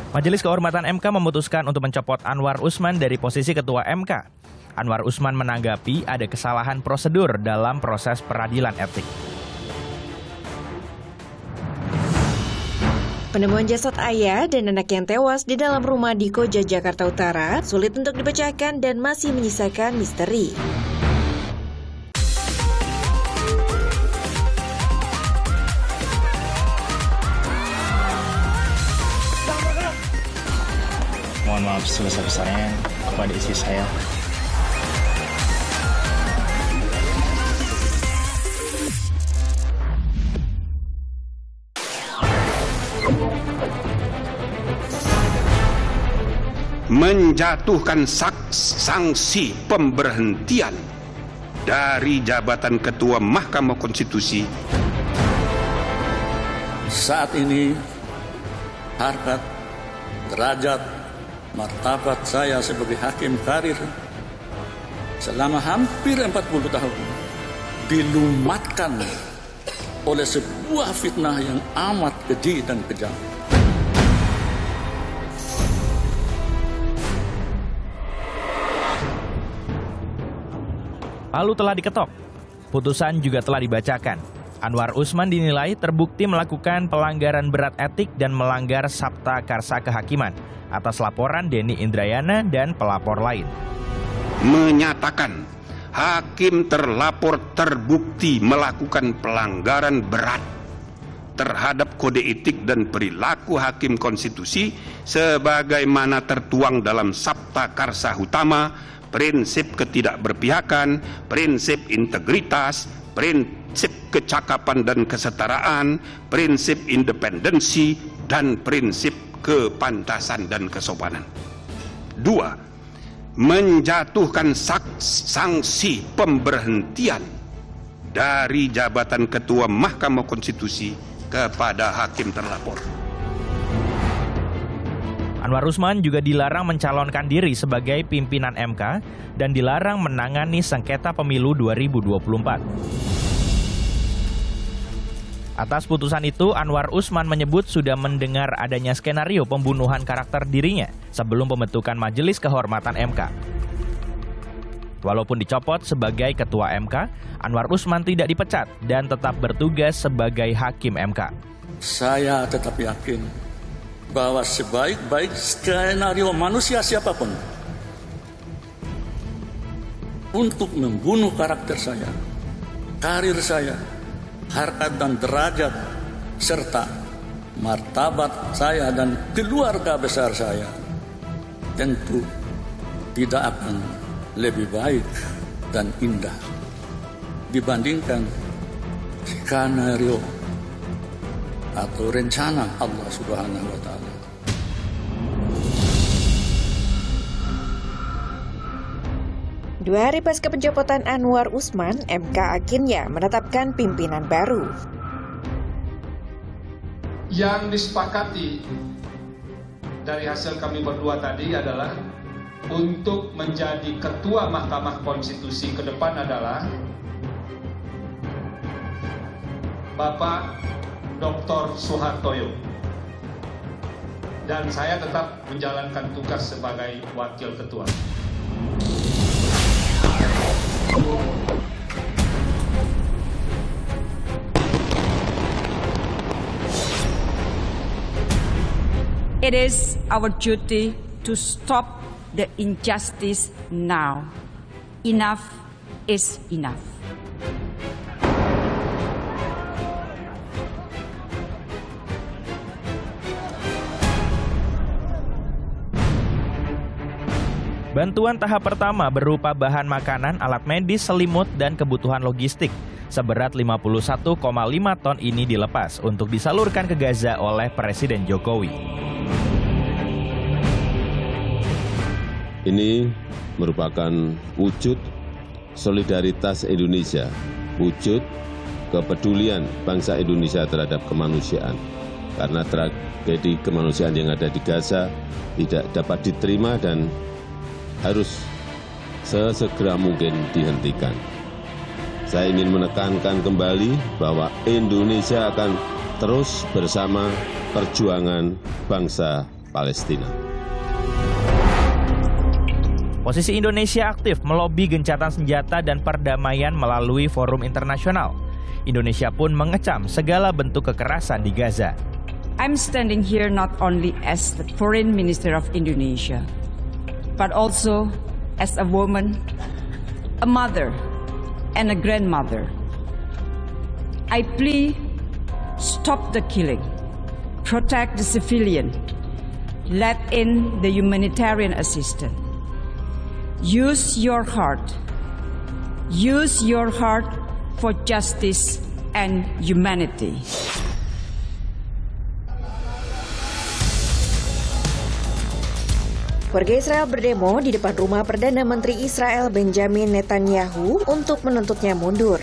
Majelis Kehormatan MK memutuskan untuk mencopot Anwar Usman dari posisi Ketua MK. Anwar Usman menanggapi ada kesalahan prosedur dalam proses peradilan etik. Penemuan jasad ayah dan anak yang tewas di dalam rumah di Koja, Jakarta Utara sulit untuk dipecahkan dan masih menyisakan misteri. Mohon maaf sebesar-besarnya kepada istri saya. Menjatuhkan sanksi pemberhentian dari jabatan Ketua Mahkamah Konstitusi. Saat ini harkat, derajat, martabat saya sebagai hakim karir selama hampir 40 tahun dilumatkan oleh sebuah fitnah yang amat keji dan kejam. Palu telah diketok. Putusan juga telah dibacakan. Anwar Usman dinilai terbukti melakukan pelanggaran berat etik dan melanggar Sabta Karsa Kehakiman atas laporan Denny Indrayana dan pelapor lain. Menyatakan hakim terlapor terbukti melakukan pelanggaran berat terhadap kode etik dan perilaku hakim konstitusi sebagaimana tertuang dalam Sabta Karsa Utama, prinsip ketidakberpihakan, prinsip integritas, prinsip kecakapan dan kesetaraan, prinsip independensi, dan prinsip kepantasan dan kesopanan. 2. Menjatuhkan sanksi pemberhentian dari jabatan Ketua Mahkamah Konstitusi kepada hakim terlapor. Anwar Usman juga dilarang mencalonkan diri sebagai pimpinan MK dan dilarang menangani sengketa pemilu 2024. Atas putusan itu, Anwar Usman menyebut sudah mendengar adanya skenario pembunuhan karakter dirinya sebelum pembentukan Majelis Kehormatan MK. Walaupun dicopot sebagai Ketua MK, Anwar Usman tidak dipecat dan tetap bertugas sebagai Hakim MK. Saya tetap yakin bahwa sebaik-baik skenario manusia siapapun untuk membunuh karakter saya, karir saya, harkat dan derajat, serta martabat saya dan keluarga besar saya, tentu tidak akan lebih baik dan indah dibandingkan skenario atau rencana Allah Subhanahu wa Ta'ala. Dua hari pasca pencopotan Anwar Usman, MK akhirnya menetapkan pimpinan baru. Yang disepakati dari hasil kami berdua tadi adalah untuk menjadi Ketua Mahkamah Konstitusi ke depan adalah Bapak Dr. Soehartoyo, dan saya tetap menjalankan tugas sebagai Wakil Ketua. It is our duty to stop the injustice now. Enough is enough. Bantuan tahap pertama berupa bahan makanan, alat medis, selimut, dan kebutuhan logistik seberat 51,5 ton ini dilepas untuk disalurkan ke Gaza oleh Presiden Jokowi. Ini merupakan wujud solidaritas Indonesia, wujud kepedulian bangsa Indonesia terhadap kemanusiaan. Karena tragedi kemanusiaan yang ada di Gaza tidak dapat diterima dan harus sesegera mungkin dihentikan. Saya ingin menekankan kembali bahwa Indonesia akan terus bersama perjuangan bangsa Palestina. Posisi Indonesia aktif melobi gencatan senjata dan perdamaian melalui forum internasional. Indonesia pun mengecam segala bentuk kekerasan di Gaza. I'm standing here not only as the Foreign Minister of Indonesia, but also as a woman, a mother, and a grandmother. I plea, stop the killing, protect the civilian, let in the humanitarian assistance. Use your heart for justice and humanity. Warga Israel berdemo di depan rumah Perdana Menteri Israel Benjamin Netanyahu untuk menuntutnya mundur.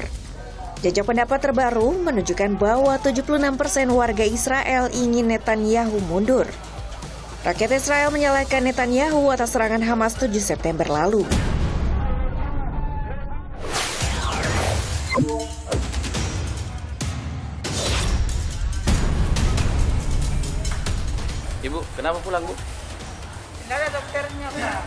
Jajak pendapat terbaru menunjukkan bahwa 76% warga Israel ingin Netanyahu mundur. Rakyat Israel menyalahkan Netanyahu atas serangan Hamas 7 September lalu. Ibu, kenapa pulang, Bu? Tidak ada dokternya, Pak.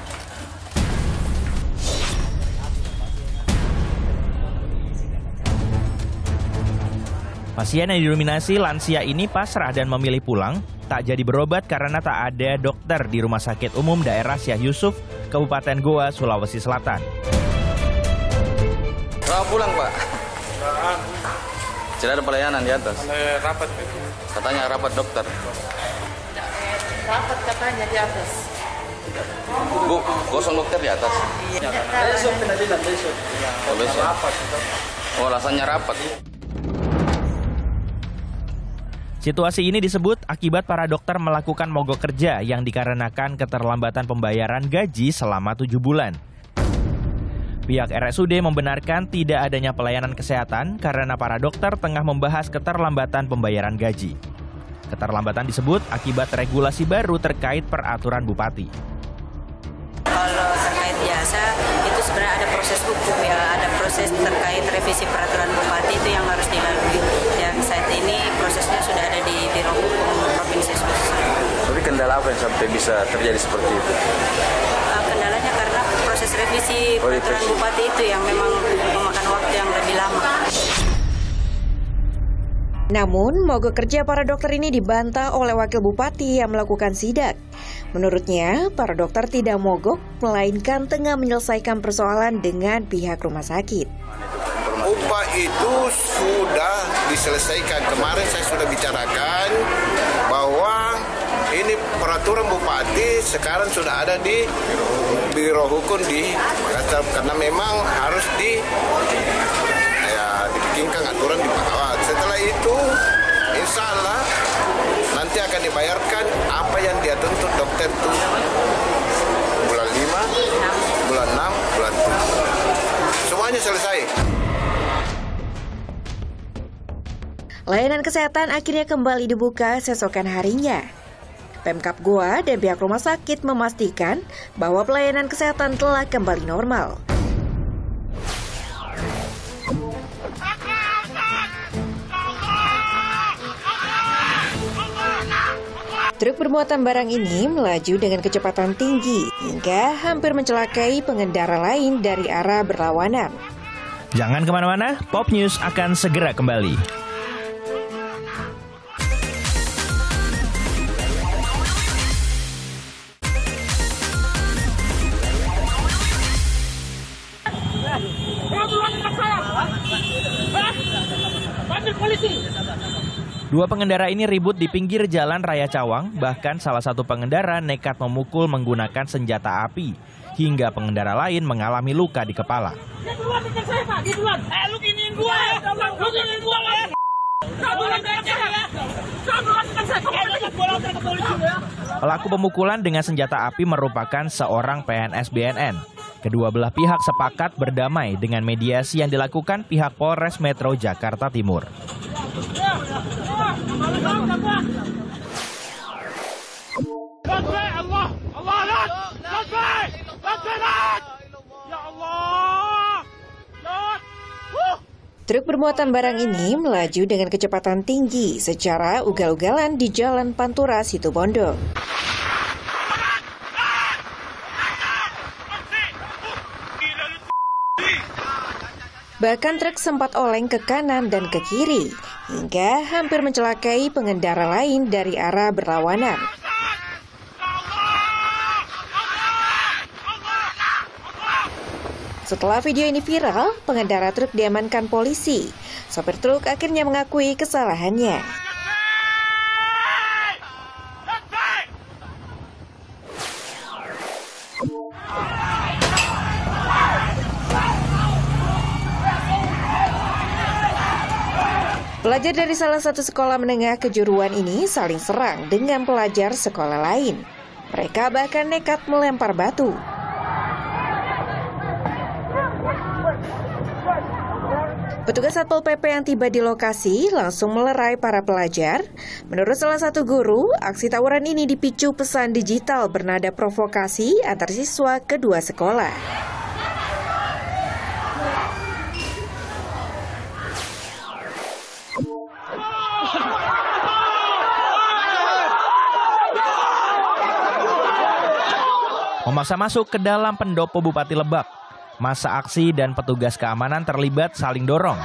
Pasien yang didominasi lansia ini pasrah dan memilih pulang, tak jadi berobat karena tak ada dokter di Rumah Sakit Umum Daerah Syekh Yusuf, Kabupaten Goa, Sulawesi Selatan. Kenapa pulang, Pak? Tidak ada pelayanan di atas. Rapat. Katanya rapat dokter. Rapat katanya di atas. Bu, kosong dokter di atas. Besok. Oh, besok. Oh, alasannya rapat. Situasi ini disebut akibat para dokter melakukan mogok kerja yang dikarenakan keterlambatan pembayaran gaji selama 7 bulan. Pihak RSUD membenarkan tidak adanya pelayanan kesehatan karena para dokter tengah membahas keterlambatan pembayaran gaji. Keterlambatan disebut akibat regulasi baru terkait peraturan bupati. Kalau terkait biasa, itu sebenarnya ada proses hukum ya, ada proses terkait revisi peraturan bupati itu yang harus dilalui. Yang saat ini prosesnya sudah ada di Biro Hukum Provinsi Sulawesi Selatan. Tapi kendala apa yang sampai bisa terjadi seperti itu? Kendalanya karena proses revisi peraturan bupati itu yang memang memakan waktu yang lebih lama. Namun, mogok kerja para dokter ini dibantah oleh wakil bupati yang melakukan sidak. Menurutnya, para dokter tidak mogok, melainkan tengah menyelesaikan persoalan dengan pihak rumah sakit. Upah itu sudah diselesaikan. Kemarin saya sudah bicarakan bahwa ini peraturan bupati sekarang sudah ada di Biro Hukum di Makassar karena memang harus dibikinkan aturan di bawah. Setelah itu, insya Allah nanti akan dibayarkan apa yang dia tuntut dokter itu bulan 5, bulan 6, bulan 7. Semuanya selesai. Layanan kesehatan akhirnya kembali dibuka sesokan harinya. Pemkab Goa dan pihak rumah sakit memastikan bahwa pelayanan kesehatan telah kembali normal. Truk bermuatan barang ini melaju dengan kecepatan tinggi hingga hampir mencelakai pengendara lain dari arah berlawanan. Jangan kemana-mana, Pop News akan segera kembali. Dua pengendara ini ribut di pinggir jalan Raya Cawang, bahkan salah satu pengendara nekat memukul menggunakan senjata api, hingga pengendara lain mengalami luka di kepala. Pelaku pemukulan dengan senjata api merupakan seorang PNS BNN. Kedua belah pihak sepakat berdamai dengan mediasi yang dilakukan pihak Polres Metro Jakarta Timur. Truk bermuatan barang ini melaju dengan kecepatan tinggi secara ugal-ugalan di Jalan Pantura, Situbondo. Bahkan truk sempat oleng ke kanan dan ke kiri, hingga hampir mencelakai pengendara lain dari arah berlawanan. Setelah video ini viral, pengendara truk diamankan polisi. Sopir truk akhirnya mengakui kesalahannya. Pelajar dari salah satu sekolah menengah kejuruan ini saling serang dengan pelajar sekolah lain. Mereka bahkan nekat melempar batu. Petugas Satpol PP yang tiba di lokasi langsung melerai para pelajar. Menurut salah satu guru, aksi tawuran ini dipicu pesan digital bernada provokasi antar siswa kedua sekolah. Memaksa masuk ke dalam pendopo Bupati Lebak. Masa aksi dan petugas keamanan terlibat saling dorong.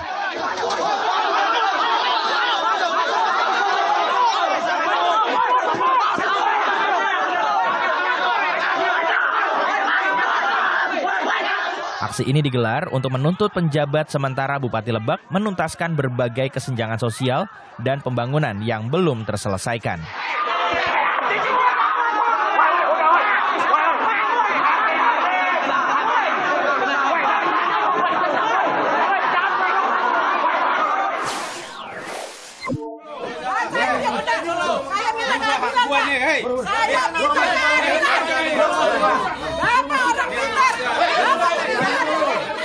Aksi ini digelar untuk menuntut penjabat sementara Bupati Lebak menuntaskan berbagai kesenjangan sosial dan pembangunan yang belum terselesaikan.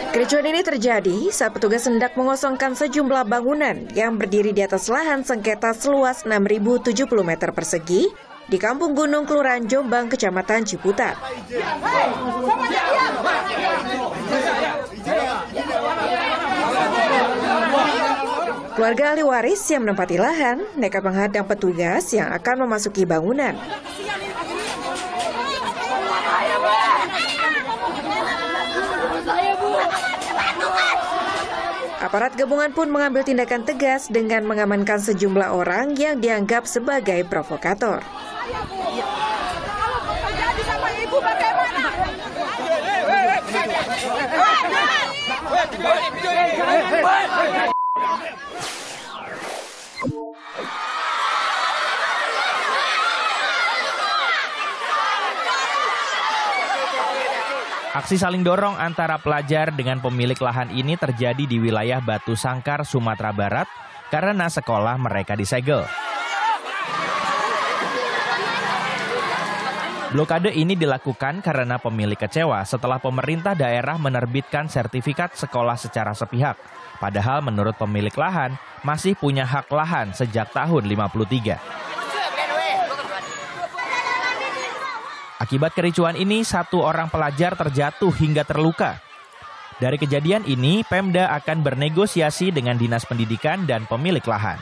Kericuan ini terjadi saat petugas hendak mengosongkan sejumlah bangunan yang berdiri di atas lahan sengketa seluas 6.070 meter persegi di Kampung Gunung, Kelurahan Jombang, Kecamatan Ciputat. Keluarga ahli waris yang menempati lahan nekat menghadang petugas yang akan memasuki bangunan. Aparat gabungan pun mengambil tindakan tegas dengan mengamankan sejumlah orang yang dianggap sebagai provokator. Aksi saling dorong antara pelajar dengan pemilik lahan ini terjadi di wilayah Batu Sangkar, Sumatera Barat karena sekolah mereka disegel. Blokade ini dilakukan karena pemilik kecewa setelah pemerintah daerah menerbitkan sertifikat sekolah secara sepihak. Padahal menurut pemilik lahan masih punya hak lahan sejak tahun 53. Akibat kericuan ini, satu orang pelajar terjatuh hingga terluka. Dari kejadian ini, Pemda akan bernegosiasi dengan Dinas Pendidikan dan pemilik lahan.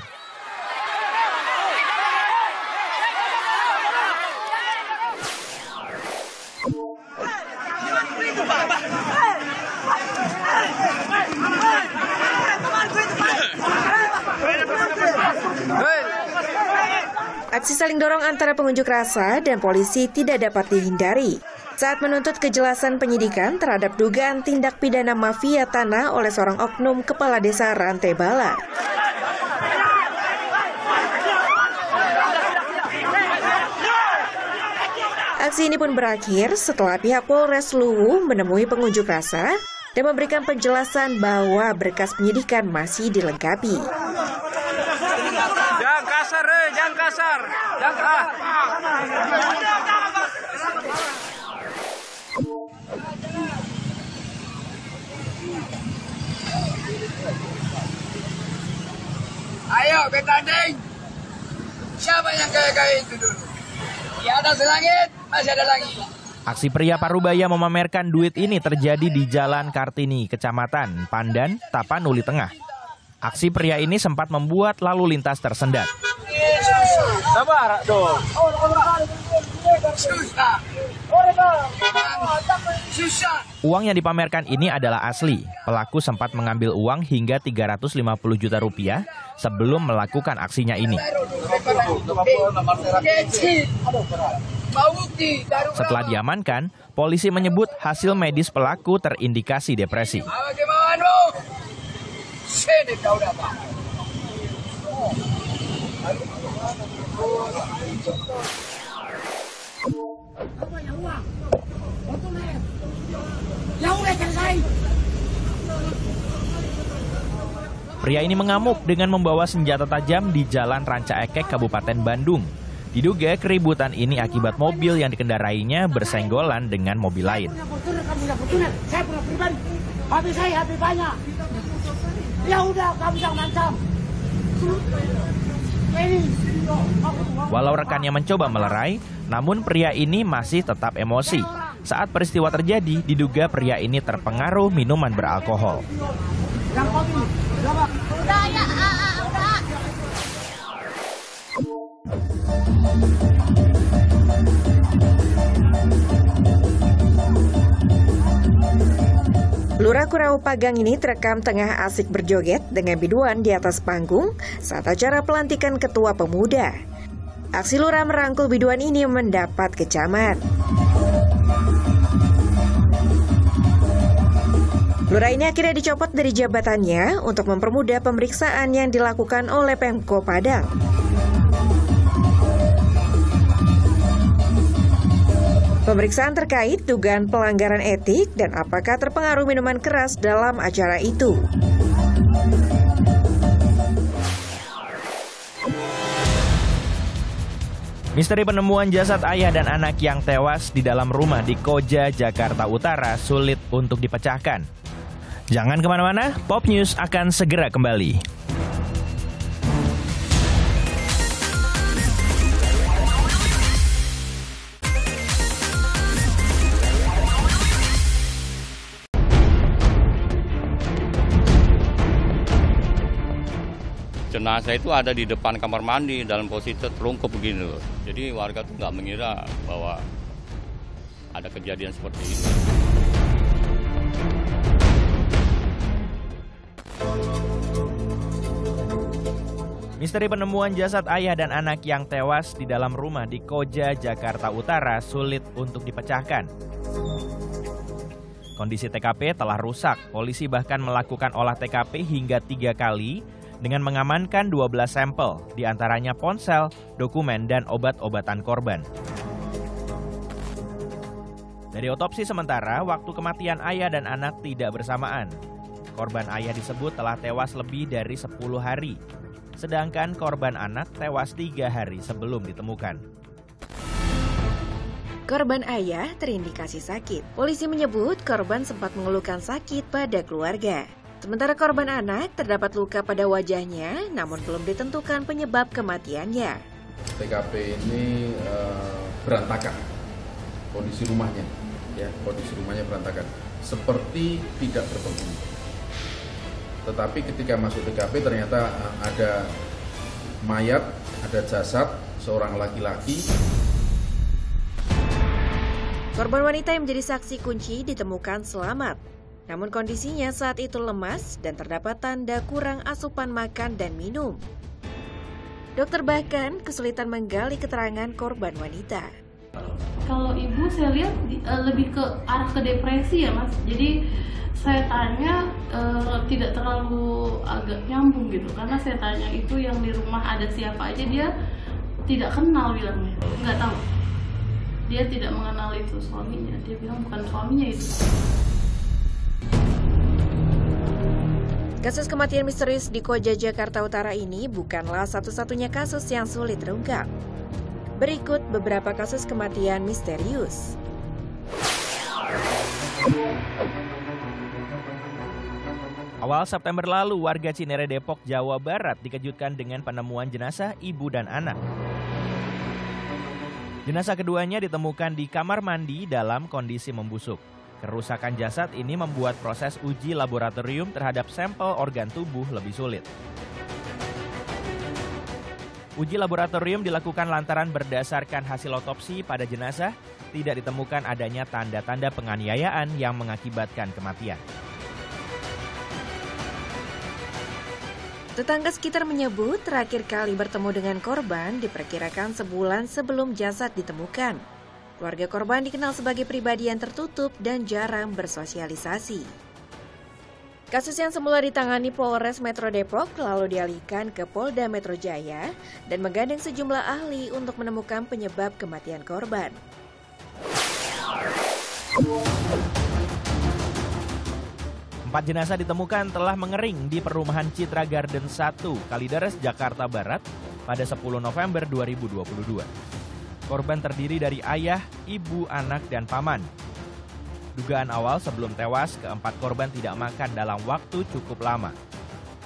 Aksi saling dorong antara pengunjuk rasa dan polisi tidak dapat dihindari saat menuntut kejelasan penyidikan terhadap dugaan tindak pidana mafia tanah oleh seorang oknum kepala desa Rantai Bala. Aksi ini pun berakhir setelah pihak Polres Luwu menemui pengunjuk rasa dan memberikan penjelasan bahwa berkas penyidikan masih dilengkapi. Jangan kasar. Ayo betanding. Siapa yang kaya-kaya itu dulu? Di atas langit masih ada lagi. Aksi pria Parubaya memamerkan duit ini terjadi di Jalan Kartini, Kecamatan Pandan, Tapanuli Tengah. Aksi pria ini sempat membuat lalu lintas tersendat. Sabar dong. Susah. Uang yang dipamerkan ini adalah asli. Pelaku sempat mengambil uang hingga 350 juta rupiah sebelum melakukan aksinya ini. Setelah diamankan, polisi menyebut hasil medis pelaku terindikasi depresi. Pria ini mengamuk dengan membawa senjata tajam di Jalan Ranca Ekek, Kabupaten Bandung. Diduga keributan ini akibat mobil yang dikendarainya bersenggolan dengan mobil lain. Walau rekannya mencoba melerai, namun pria ini masih tetap emosi. Saat peristiwa terjadi, diduga pria ini terpengaruh minuman beralkohol. Lurah Kurau Pagang ini terekam tengah asik berjoget dengan biduan di atas panggung saat acara pelantikan Ketua Pemuda. Aksi lurah merangkul biduan ini mendapat kecaman. Lurah ini akhirnya dicopot dari jabatannya untuk mempermudah pemeriksaan yang dilakukan oleh Pemko Padang. Pemeriksaan terkait dugaan pelanggaran etik dan apakah terpengaruh minuman keras dalam acara itu. Misteri penemuan jasad ayah dan anak yang tewas di dalam rumah di Koja, Jakarta Utara sulit untuk dipecahkan. Jangan kemana-mana, Pop News akan segera kembali. Jenazah itu ada di depan kamar mandi dalam posisi terlungkup begini loh. Jadi warga tuh nggak mengira bahwa ada kejadian seperti ini. Misteri penemuan jasad ayah dan anak yang tewas di dalam rumah di Koja, Jakarta Utara sulit untuk dipecahkan. Kondisi TKP telah rusak. Polisi bahkan melakukan olah TKP hingga 3 kali dengan mengamankan 12 sampel, diantaranya ponsel, dokumen, dan obat-obatan korban. Dari otopsi sementara, waktu kematian ayah dan anak tidak bersamaan. Korban ayah disebut telah tewas lebih dari 10 hari, sedangkan korban anak tewas 3 hari sebelum ditemukan. Korban ayah terindikasi sakit. Polisi menyebut korban sempat mengeluhkan sakit pada keluarga. Sementara korban anak terdapat luka pada wajahnya, namun belum ditentukan penyebab kematiannya. TKP ini berantakan, kondisi rumahnya berantakan, seperti tidak berpenghuni. Tetapi ketika masuk TKP ternyata ada mayat, ada jasad seorang laki-laki. Korban wanita yang menjadi saksi kunci ditemukan selamat. Namun kondisinya saat itu lemas dan terdapat tanda kurang asupan makan dan minum. Dokter bahkan kesulitan menggali keterangan korban wanita. Kalau ibu saya lihat lebih ke arah ke depresi ya mas. Jadi saya tanya tidak terlalu agak nyambung gitu. Karena saya tanya itu yang di rumah ada siapa aja, dia tidak kenal bilangnya. Nggak tahu. Dia tidak mengenal itu suaminya. Dia bilang bukan suaminya itu. Kasus kematian misterius di Koja, Jakarta Utara ini bukanlah satu-satunya kasus yang sulit terungkap. Berikut beberapa kasus kematian misterius. Awal September lalu, warga Cinere, Depok, Jawa Barat dikejutkan dengan penemuan jenazah ibu dan anak. Jenazah keduanya ditemukan di kamar mandi dalam kondisi membusuk. Kerusakan jasad ini membuat proses uji laboratorium terhadap sampel organ tubuh lebih sulit. Uji laboratorium dilakukan lantaran berdasarkan hasil otopsi pada jenazah tidak ditemukan adanya tanda-tanda penganiayaan yang mengakibatkan kematian. Tetangga sekitar menyebut terakhir kali bertemu dengan korban diperkirakan sebulan sebelum jasad ditemukan. Keluarga korban dikenal sebagai pribadi yang tertutup dan jarang bersosialisasi. Kasus yang semula ditangani Polres Metro Depok lalu dialihkan ke Polda Metro Jaya dan menggandeng sejumlah ahli untuk menemukan penyebab kematian korban. Empat jenazah ditemukan telah mengering di perumahan Citra Garden 1, Kalideres, Jakarta Barat pada 10 November 2022. Korban terdiri dari ayah, ibu, anak, dan paman. Dugaan awal sebelum tewas, keempat korban tidak makan dalam waktu cukup lama.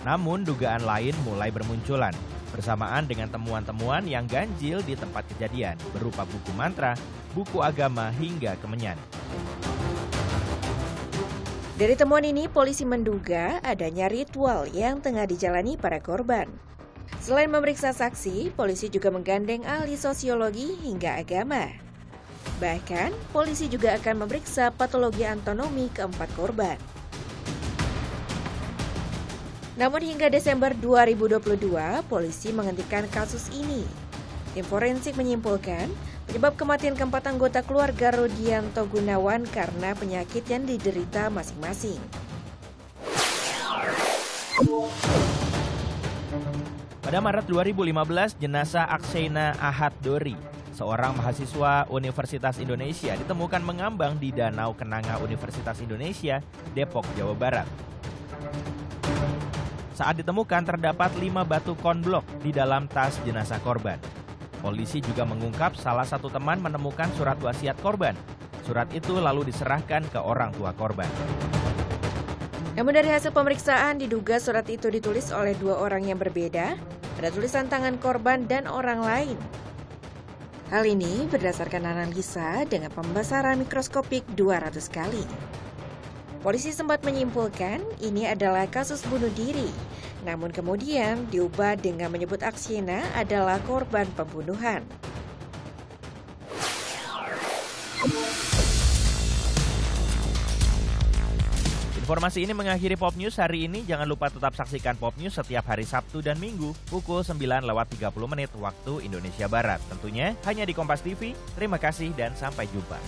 Namun dugaan lain mulai bermunculan, bersamaan dengan temuan-temuan yang ganjil di tempat kejadian, berupa buku mantra, buku agama, hingga kemenyan. Dari temuan ini, polisi menduga adanya ritual yang tengah dijalani para korban. Selain memeriksa saksi, polisi juga menggandeng ahli sosiologi hingga agama. Bahkan, polisi juga akan memeriksa patologi anatomi keempat korban. Namun hingga Desember 2022, polisi menghentikan kasus ini. Tim forensik menyimpulkan, penyebab kematian keempat anggota keluarga Rudianto Gunawan karena penyakit yang diderita masing-masing. Pada Maret 2015, jenazah Akseina Ahad Dori, seorang mahasiswa Universitas Indonesia, ditemukan mengambang di Danau Kenanga Universitas Indonesia, Depok, Jawa Barat. Saat ditemukan terdapat 5 batu konblok di dalam tas jenazah korban. Polisi juga mengungkap salah satu teman menemukan surat wasiat korban. Surat itu lalu diserahkan ke orang tua korban. Namun dari hasil pemeriksaan diduga surat itu ditulis oleh 2 orang yang berbeda. Ada tulisan tangan korban dan orang lain. Hal ini berdasarkan analisa dengan pembesaran mikroskopik 200 kali. Polisi sempat menyimpulkan ini adalah kasus bunuh diri, namun kemudian diubah dengan menyebut Akseina adalah korban pembunuhan. Informasi ini mengakhiri Pop News hari ini. Jangan lupa tetap saksikan Pop News setiap hari Sabtu dan Minggu pukul 9:30 waktu Indonesia Barat. Tentunya hanya di Kompas TV. Terima kasih dan sampai jumpa.